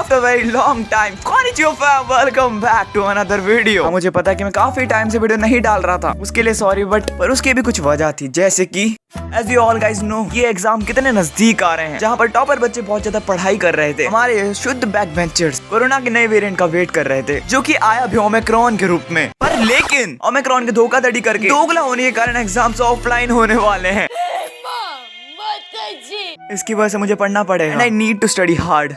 After very long time konnichiwa fam, welcome back to another video. मुझे पता है कि मैं काफी टाइम से वीडियो नहीं डाल रहा था, उसके लिए सॉरी, पर उसकी भी कुछ वजह थी। जैसे कि as you all guys know, ये एग्जाम कितने नजदीक आ रहे हैं, जहाँ पर टॉपर बच्चे बहुत ज्यादा पढ़ाई कर रहे थे। हमारे शुद्ध बैक बेंचर्स कोरोना के नए वेरिएंट का वेट कर रहे थे, जो कि आया भी ओमिक्रॉन के रूप में। पर लेकिन ओमिक्रॉन के धोखाधड़ी करके दोगला होने के कारण एग्जाम्स ऑफलाइन होने वाले हैं। इसकी वजह से मुझे पढ़ना पड़ेगा and I need to study hard।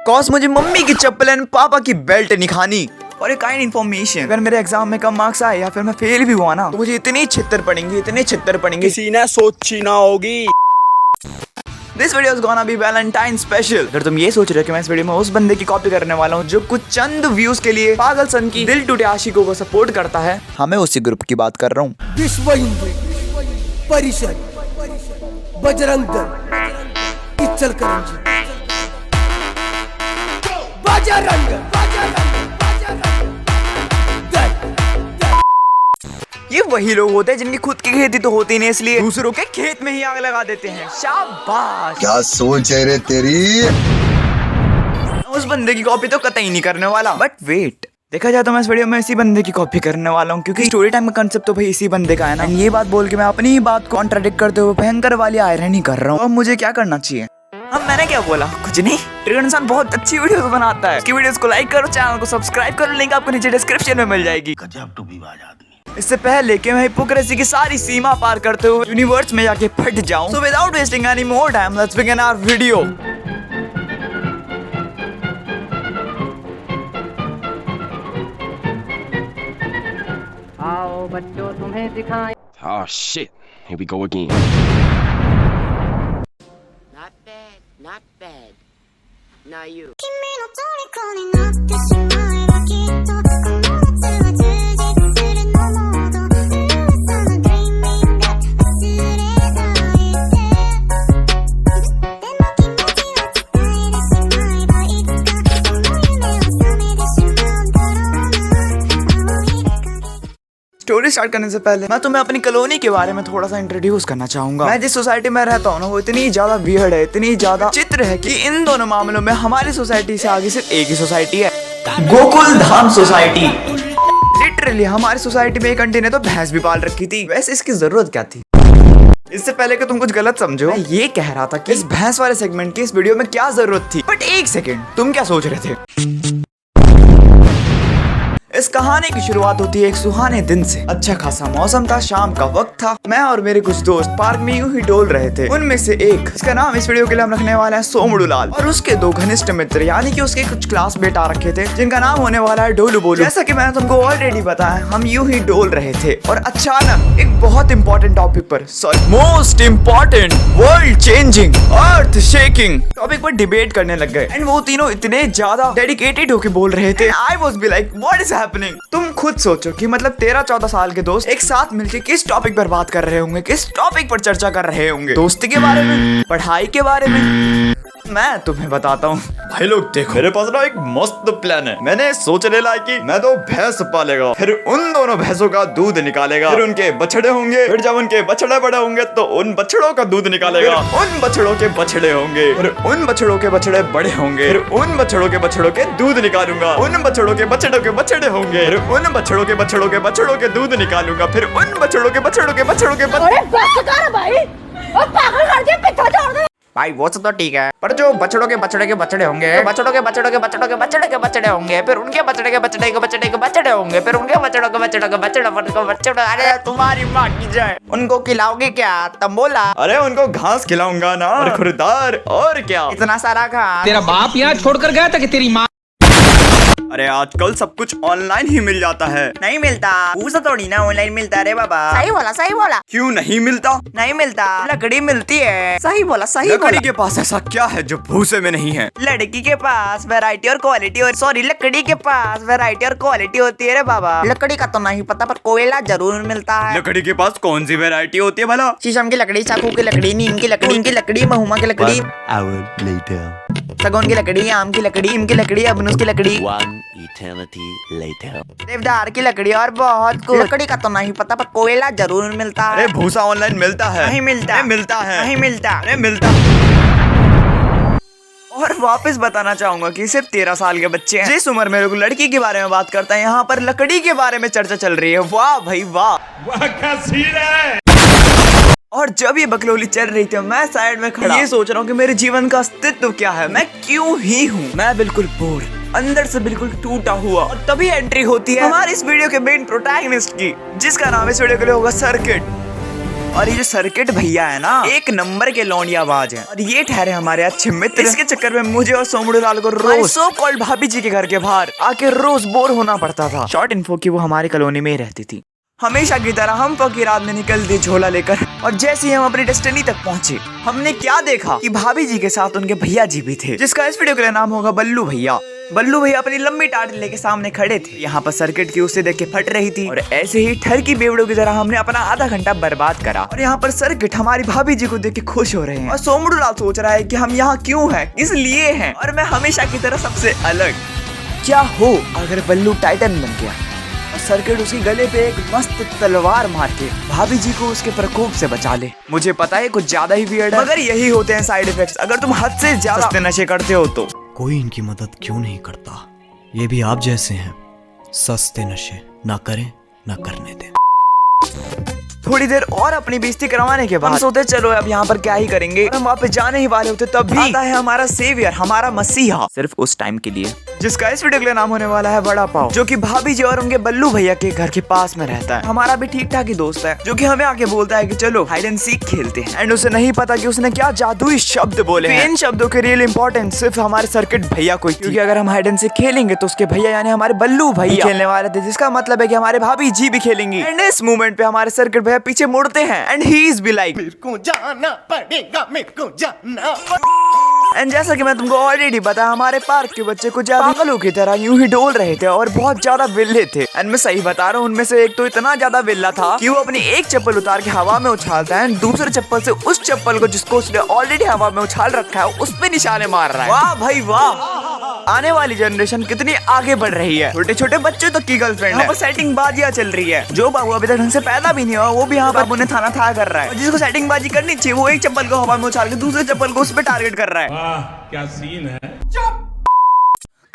Cause मुझे मम्मी की चप्पल एंड पापा की बेल्ट नहीं खानी। और एक काइंड इन्फॉर्मेशन, अगर मेरे एग्जाम में कम मार्क्स आए या फिर मैं फेल भी हुआ ना, तो मुझे इतनी छित्तर पड़ेंगे, इतने छित्तर पड़ेंगे, किसी ने सोची ना होगी। This video is gonna be Valentine special. अगर तुम ये सोच रहे हो कि मैं इस वीडियो में उस बंदे की कॉपी करने वाला हूँ जो कुछ चंद व्यूज के लिए पागल सन की दिल टूटे आशिकों को सपोर्ट करता है, हमें उसी ग्रुप की बात कर रहा हूँ। विश्व हिंदू परिषद बजरंग दल इचलकरंजी बजरंग ये वही लोग होते हैं जिनकी खुद की खेती तो होती नहीं, इसलिए दूसरों के खेत में ही आग लगा देते हैं। शाबाश। क्या सोच है रे तेरी। उस बंदे की कॉपी तो कतई नहीं करने वाला, बट वेट, देखा जाए तो मैं इस वीडियो में इसी बंदे की कॉपी करने वाला हूँ, क्योंकि स्टोरी टाइम का कंसेप्ट तो भाई इसी बंदे का है ना। ये बात बोल के मैं अपनी ही बात को कॉन्ट्राडिक्ट करते हुए भयंकर वाली आयरनी कर रहा हूँ। अब मुझे क्या करना चाहिए? अब मैंने क्या बोला? कुछ नहीं। ट्रिगर इंसान बहुत अच्छी वीडियोस बनाता है, इसकी वीडियोस को लाइक करो, चैनल को सब्सक्राइब करो, लिंक आपको नीचे डिस्क्रिप्शन में मिल जाएगी। इससे पहले कि मैं हिपोक्रेसी की सारी सीमा पार करते हुए यूनिवर्स में जाके फट जाऊं, so without wasting any more time, let's begin our video. आओ बच्चों तुम्हें दिखाएं। Oh shit, here we go again। Not bad, not bad. Now you. 君の虜になってしまえばきっとこの夏は充実するのモード噂の dreaming が忘れないででも気持ちを伝えてしまえばいつかその夢は覚めてしまうんだろうな青い影स्टोरी start करने से पहले मैं तुम्हें अपनी कॉलोनी के बारे में थोड़ा सा इंट्रोड्यूस करना चाहूंगा। मैं जिस सोसाइटी में रहता हूँ ना, वो इतनी ज्यादा वियर्ड है, इतनी ज्यादा चित्र है कि इन दोनों मामलों में हमारी सोसाइटी से आगे सिर्फ एक ही सोसाइटी है, गोकुल धाम सोसाइटी। लिटरली हमारी सोसाइटी में एक आंटी ने तो भैंस भी पाल रखी थी। वैसे इसकी जरूरत क्या थी? इससे पहले कि तुम कुछ गलत समझो, मैं ये कह रहा था कि इस भैंस वाले सेगमेंट की इस वीडियो में क्या जरूरत थी। बट एक सेकेंड, तुम क्या सोच रहे थे? इस कहानी की शुरुआत होती है एक सुहाने दिन से। अच्छा खासा मौसम था, शाम का वक्त था, मैं और मेरे कुछ दोस्त पार्क में यूं ही डोल रहे थे। उनमें से एक, इसका नाम इस वीडियो के लिए हम रखने वाले हैं सोमड़ूलाल, और उसके दो घनिष्ठ मित्र यानी कि उसके कुछ क्लासमेट आ रखे थे, जिनका नाम होने वाला है डोलू बोलू। जैसा कि मैंने तुमको ऑलरेडी बताया, हम यूं ही डोल रहे थे और अचानक एक बहुत इंपॉर्टेंट टॉपिक पर, sorry most important, world changing, earth shaking topic पर डिबेट करने लग गए। एंड वो तीनों इतने ज्यादा डेडिकेटेड होके बोल रहे थे, I was be like what is happening. तुम खुद सोचो कि मतलब 13-14 साल के दोस्त एक साथ मिलकर किस टॉपिक पर बात कर रहे होंगे, किस टॉपिक पर चर्चा कर रहे होंगे? दोस्ती के बारे में, पढ़ाई के बारे में? मैं तुम्हें बताता हूँ भाई लोग, देखो मेरे पास ना एक मस्त प्लान है। मैंने सोचने लगा कि मैं तो भैंस पालेगा, फिर उन दोनों भैंसों का दूध निकालेगा, फिर उनके बछड़े होंगे, फिर जब उनके बछड़े बड़े होंगे तो उन बछड़ों का दूध निकालेगा, उन बछड़ों के बछड़े होंगे, फिर उन बछड़ों के बछड़े बड़े होंगे, फिर उन बछड़ों के दूध निकालूंगा, उन बछड़ों के बछड़े होंगे, फिर उन बछड़ों के दूध निकालूंगा, फिर उन बछड़ों के अरे बस कर भाई, और पागल कर दिया, पीछा छोड़ दे भाई। वो सब तो ठीक है, पर जो बछड़ों के बछड़े होंगे, बछड़ों के बछड़े होंगे, फिर उनके बछड़े होंगे, फिर उनके बछड़े, अरे तुम्हारी माँ की जाए, उनको खिलाओगे क्या? तब बोला, अरे उनको घास खिलाऊंगा ना, और खुरदार, और क्या इतना सारा घास? तेरा बाप यहाँ छोड़कर गया था कि तेरी माँ? अरे आजकल सब कुछ ऑनलाइन ही मिल जाता है। नहीं मिलता, भूसा थोड़ी ना ऑनलाइन मिलता रे बाबा। सही बोला। क्यों नहीं मिलता? नहीं मिलता, लकड़ी मिलती है। सही बोला। लकड़ी के पास ऐसा क्या है जो भूसे में नहीं है? लड़की के पास वैरायटी और क्वालिटी, और सॉरी लकड़ी के पास वैरायटी और क्वालिटी होती है रे बाबा। लकड़ी का तो नहीं पता, पर कोयला जरूर मिलता है। लकड़ी के पास कौन सी वैरायटी होती है भला? शीशम की लकड़ी, चाकू की लकड़ी, नीम की लकड़ी, महुआ की लकड़ी, सगुन की लकड़ी, आम की लकड़ी, नीम की लकड़ी, अबनुस की लकड़ी, देवदार की लकड़ी और बहुत कुछ। लकड़ी का तो नहीं पता, पर कोयला जरूर मिलता है। अरे भूसा ऑनलाइन मिलता है? नहीं मिलता, मिलता है, नहीं मिलता, अरे मिलता। वापस बताना चाहूंगा कि सिर्फ 13 साल के बच्चे हैं। जिस उम्र में लोग लड़की के बारे में बात करते हैं, यहाँ पर लकड़ी के बारे में चर्चा चल रही है। वाह भाई वाह, और जब ये बकलोली चल रही थी, मैं साइड में खड़ा ये सोच रहा हूँ कि मेरे जीवन का अस्तित्व क्या है, मैं क्यों ही हूँ। मैं बिल्कुल बोर, अंदर से बिल्कुल टूटा हुआ। और तभी एंट्री होती है हमारी इस वीडियो के मेन प्रोटैगनिस्ट की, जिसका नाम इस वीडियो के लिए होगा सर्किट। और ये जो सर्किट भैया है ना, एक नंबर के लौंडियाबाज हैं और ये ठहरे हमारे अच्छे मित्र। इसके चक्कर में मुझे और सोमड़ू लाल को रोज सो कॉल्ड भाभी जी के घर के बाहर आके रोज बोर होना पड़ता था। शॉर्ट इन्फो की वो हमारी कॉलोनी में ही रहती थी। हमेशा की तरह हम की रात में निकल दिए झोला लेकर, और जैसे ही हम अपनी डेस्टिनी तक पहुंचे, हमने क्या देखा कि भाभी जी के साथ उनके भैया जी भी थे, जिसका इस वीडियो के लिए नाम होगा बल्लू भैया। बल्लू भैया अपनी लंबी टाट लेके सामने खड़े थे। यहाँ पर सर्किट की उसे देख के फट रही थी, और ऐसे ही ठर की बेवड़ों की तरह हमने अपना आधा घंटा बर्बाद करा। और यहाँ पर सर्किट हमारी भाभी जी को देख के खुश हो रहे हैं, और सोमड़ू लाल सोच रहा है कि हम यहाँ क्यों हैं, किस लिए हैं, और मैं हमेशा की तरह सबसे अलग। क्या हो अगर बल्लू टाइटन बन गया और सर्किट उसके गले पे एक मस्त तलवार मार के भाभी जी को उसके प्रकोप से बचा ले। मुझे पता है कुछ ज्यादा ही वियर्ड है, मगर यही होते हैं साइड इफेक्ट्स अगर तुम हद से ज्यादा सस्ते नशे करते हो तो। कोई इनकी मदद क्यों नहीं करता? ये भी आप जैसे हैं, सस्ते नशे ना करें ना करने दें। थोड़ी देर और अपनी बेइज्जती करवाने के बाद हम सोचे चलो अब यहाँ पर क्या ही करेंगे, और हम वापस जाने ही वाले होते तब भी आता है हमारा सेवियर, हमारा मसीहा, सिर्फ उस टाइम के लिए, जिसका इस वीडियो के लिए नाम होने वाला है बड़ा पाव, जो कि भाभी जी और उनके बल्लू भैया के घर के पास में रहता है। हमारा भी ठीक ठाक ही दोस्त है, जो कि हमें आके बोलता है कि चलो हाइड एंड सीक खेलते हैं। एंड उसे नहीं पता कि उसने क्या जादुई शब्द बोले हैं। इन शब्दों के रियल इंपॉर्टेंस सिर्फ हमारे सर्किट भैया को, क्योंकि अगर हम हाइड एंड सीक खेलेंगे तो उसके भैया यानी हमारे बल्लू भैया खेलने वाले थे, जिसका मतलब है कि हमारे भाभी जी भी खेलेंगी। एंड इस मूवमेंट पे हमारे सर्किट भैया पीछे मुड़ते हैं, and he is be like मेरे को जाना पड़ेगा, मेरे को जाना पड़ेगा। एंड जैसा कि मैं तुमको ऑलरेडी बताया, हमारे पार्क के बच्चे कुछ पागलों की तरह यूं ही डोल रहे थे और बहुत ज्यादा विल्ले थे। एंड मैं सही बता रहा हूँ, उनमें से एक तो इतना ज्यादा विल्ला था कि वो अपनी एक चप्पल उतार के हवा में उछालता है, एंड दूसरे चप्पल से उस चप्पल को जिसको उसने ऑलरेडी हवा में उछाल रखा है उस पे निशाने मार रहा है। वाह भाई वाह, आने वाली जनरेशन कितनी आगे बढ़ रही है। छोटे छोटे बच्चों तक की गर्लफ्रेंड है, यहाँ पर सेटिंग बाजियां चल रही है। जो बाबू अभी तक ढंग से पैदा भी नहीं हुआ, वो भी यहाँ पर उन्हें थाना था कर रहा है। जिसको सेटिंग बाजी करनी चाहिए, वो एक चप्पल को हवा में उछाल के दूसरे चप्पल को उस पे टारगेट कर रहा है। क्या सीन है।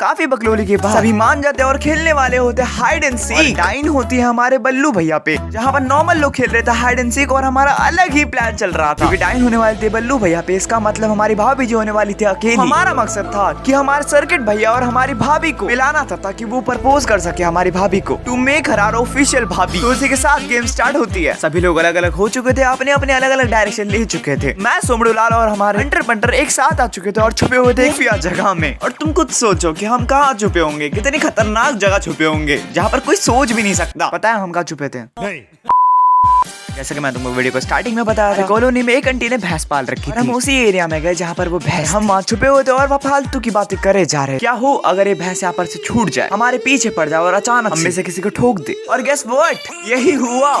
काफी बकलोली के बाद सभी मान जाते हैं और खेलने वाले होते हैं हाइड एंड सीक। डाइन होती है हमारे बल्लू भैया पे, जहाँ पर नॉर्मल लोग खेल रहे थे हाइड एंड सीक, और हमारा अलग ही प्लान चल रहा था, क्योंकि डाइन होने वाले थे बल्लू भैया पे। इसका मतलब हमारी भाभी जी होने वाली थी अकेली। हमारा मकसद था कि हमारे सर्किट भैया और हमारी भाभी को मिलाना था, ताकि वो प्रपोज कर सके हमारी भाभी को, to make her our official भाभी। तो इसी के साथ गेम स्टार्ट होती है। सभी लोग अलग अलग हो चुके थे, अपने अपने अलग अलग डायरेक्शन ले चुके थे। मैं, सोमड़ू लाल और हमारे हंटर पंटर एक साथ आ चुके थे और छुपे हुए थे खुफिया जगह में। और तुम खुद सोचो कि हम कहाँ छुपे होंगे, कितनी खतरनाक जगह छुपे होंगे, जहाँ पर कोई सोच भी नहीं सकता। पता है हम कहाँ छुपे थे? जैसा कि मैं तुमको वीडियो को स्टार्टिंग में बताया था, कॉलोनी में एक आंटी ने भैंस पाल रखी थी। हम उसी एरिया में गए जहाँ पर वो भैंस, हम वहाँ छुपे हुए थे और वहाँ फालतू की बातें करे जा रहे। क्या हो अगर ये भैंस यहाँ पर से छूट जाए, हमारे पीछे पड़ जाए और अचानक हम में से किसी को ठोक दे। और गेस व्हाट, यही हुआ।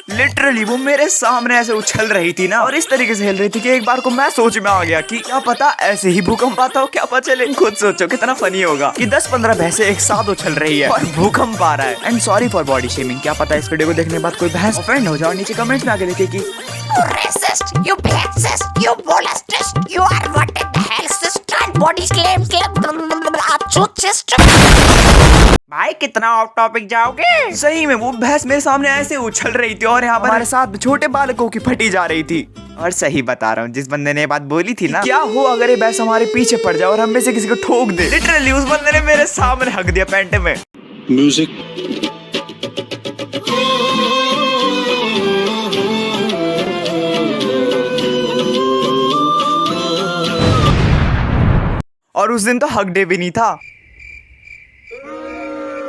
लिटरली वो मेरे सामने ऐसे उछल रही थी ना, और इस तरीके से हिल रही थी कि एक बार को मैं सोच में आ गया कि क्या पता ऐसे ही भूकंप आता हो, क्या पता चले। खुद सोचो कितना फनी होगा कि 10-15 भैंसें एक साथ उछल रही है और भूकंप आ रहा है। And sorry for body shaming, क्या पता इस वीडियो को देखने के बाद कोई भैंस ऑफेंड हो जाए। नीचे कमेंट्स में आके लिखे कि You racist, you sexist, you molestist, you are what in the hell, sister, body slam, भाई कितना ऑफ टॉपिक जाओगे। सही में वो भैंस मेरे सामने ऐसे उछल रही थी और यहाँ पर हमारे साथ छोटे बालकों की फटी जा रही थी। और सही बता रहा हूँ, जिस बंदे ने ये बात बोली थी ना, क्या हो अगर ये भैंस हमारे पीछे पड़ जाए और हम में से किसी को ठोक दे। लिटरली उस बंदे ने मेरे सामने हक दिया पैंट में। म्यूजिक। और उस दिन तो हक डे भी नहीं था।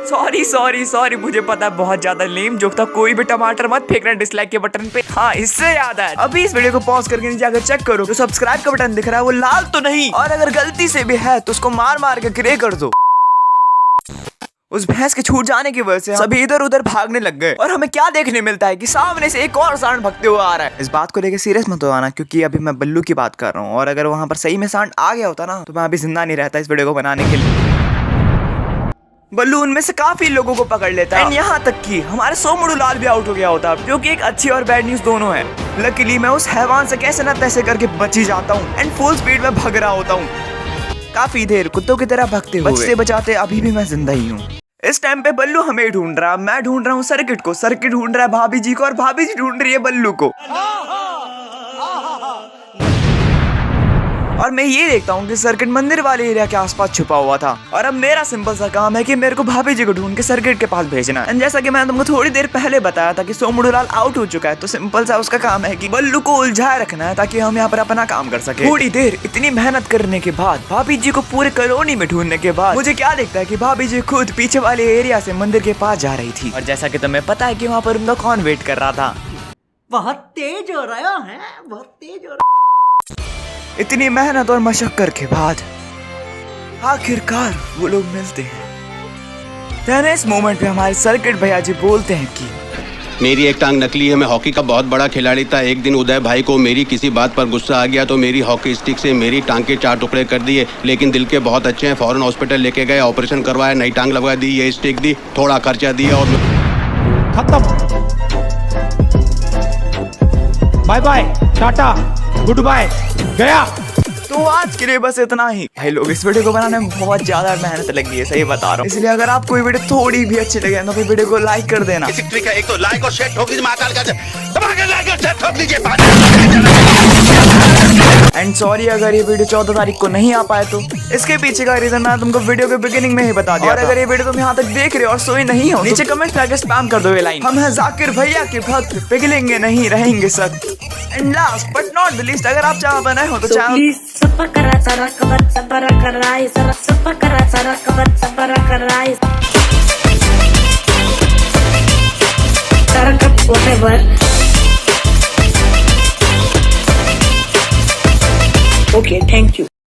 सॉरी मुझे पता है बहुत ज्यादा लेम जोक था। कोई भी टमाटर मत फेंकना डिसलाइक के बटन पे। हाँ, इससे याद है, अभी इस वीडियो को पॉज करके नीचे आकर चेक करो, जो सब्सक्राइब का बटन दिख रहा है वो लाल तो नहीं, और अगर गलती से भी है तो उसको मार मार के ग्रे कर दो। उस भैंस के छूट जाने की वजह से सभी इधर उधर भागने लग गए, और हमें क्या देखने मिलता है कि सामने से एक और सांड भगते हुए आ रहा है। इस बात को लेकर सीरियस मत हो आना, क्योंकि अभी मैं बल्लू की बात कर रहा हूँ, और अगर वहाँ पर सही में सांड आ गया होता ना तो मैं अभी जिंदा नहीं रहता इस वीडियो को बनाने के लिए। बल्लू उनमें से काफी लोगों को पकड़ लेता है, यहाँ तक कि हमारे सोमड़ू लाल भी आउट हो गया होता, जो कि एक अच्छी और बैड न्यूज दोनों है। लकीली मैं उस हैवान से कैसे न तैसे करके बच ही जाता हूँ, एंड फुल स्पीड में भाग रहा होता हूँ। काफी देर कुत्तों की तरह भगते हुए बचते बचाते अभी भी मैं जिंदा ही हूँ। इस टाइम पे बल्लू हमें ढूंढ रहा, मैं ढूंढ रहा हूँ सर्किट को, सर्किट ढूंढ रहा है भाभी जी को और भाभी जी ढूंढ रही है बल्लू को। और मैं ये देखता हूँ कि सर्किट मंदिर वाले एरिया के आसपास छुपा हुआ था और अब मेरा सिंपल सा काम है कि मेरे को भाभी जी को ढूंढ के सर्किट के पास भेजना है। जैसा कि मैंने तुमको थोड़ी देर पहले बताया था कि सोमुड़ूलाल आउट हो चुका है, तो सिंपल सा उसका काम है कि बल्लू को उलझाए रखना है ताकि हम यहाँ पर अपना काम कर सके। थोड़ी देर इतनी मेहनत करने के बाद, भाभी जी को पूरे कॉलोनी में ढूंढने के बाद मुझे क्या दिखता है कि भाभी जी खुद पीछे वाले एरिया से मंदिर के पास जा रही थी। और जैसा कि तुम्हें पता है कि वहाँ पर उनका कौन वेट कर रहा था। बहुत तेज हो रहा है, बहुत तेज हो रहा। इतनी मेहनत और मशक्कत के बाद आखिरकार वो लोग मिलते हैं। इस मोमेंट पे हमारे सर्किट भैया जी बोलते हैं कि मेरी एक टांग नकली है, मैं हॉकी का बहुत बड़ा खिलाड़ी था। एक दिन उदय भाई को मेरी किसी बात पर गुस्सा आ गया तो मेरी हॉकी स्टिक से मेरी टांग के 4 टुकड़े कर दिए, लेकिन दिल के बहुत अच्छे हैं। फौरन हॉस्पिटल लेके गए, ऑपरेशन करवाया, नई टांग लगवा दी, ये स्टिक दी, थोड़ा खर्चा दिया और खत्म। Bye bye, tata, goodbye, गया। तो आज के लिए बस इतना ही। भाई लोग, इस वीडियो को बनाने में बहुत ज्यादा मेहनत लगी है, सही बता रहा हूँ। इसलिए अगर आपको ये वीडियो थोड़ी भी अच्छी लगे तो फिर वीडियो को लाइक कर देना। ट्रिक है, एक तो लाइक और शेयर ठोक दीजिए, महाकाल का दबा के लाइक और शेयर ठोक दीजिए। एंड सॉरी अगर ये वीडियो 14 तारीख को नहीं आ पाए तो इसके पीछे का रीजन मैं तुमको वीडियो के बिगिनिंग में ही बता दिया। और अगर ये वीडियो तुम यहाँ तक देख रहे हो और सोए नहीं हो, नीचे कमेंट में आके स्पैम कर दो ये लाइन, हम हैं जाकिर भैया के भक्त, पिघलेंगे नहीं, रहेंगे सख्त। And last but not the least, अगर आप चाह बनाए हो तो चैनल Okay, thank you.